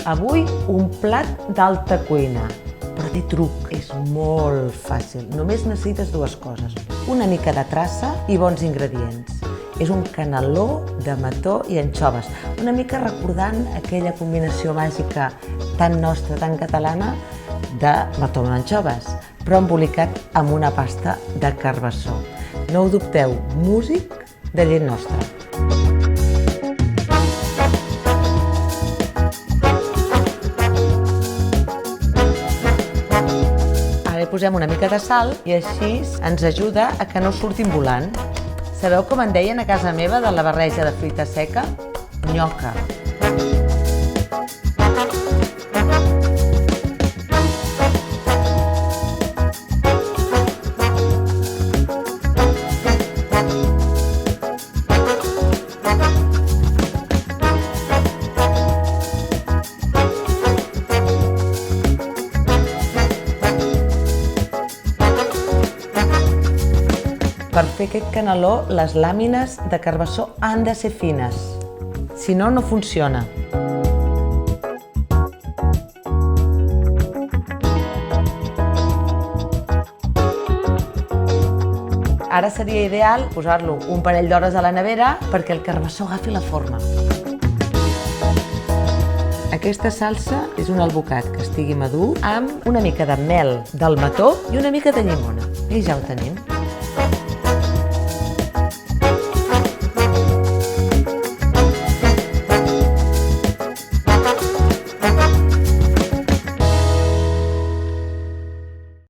Avui un plat d'alta cuina, però té truc, és molt fàcil. Només necessites dues coses, una mica de traça i bons ingredients. És un caneló de mató i anxoves, una mica recordant aquella combinació màgica tan nostra, tan catalana, de mató amb anxoves, però embolicat amb una pasta de carbassó. No ho dubteu, músic de llet nostra. Ara hi posem una mica de sal i així ens ajuda a que no surtin volant. Sabeu com en deien a casa meva de la barreja de fruita seca? Nyoca. Per fer aquest caneló, les làmines de carbassó han de ser fines, si no, no funciona. Ara seria ideal posar-lo un parell d'hores a la nevera perquè el carbassó agafi la forma. Aquesta salsa és un albocat que estigui madur amb una mica de mel del mató i una mica de llimona. I ja ho tenim.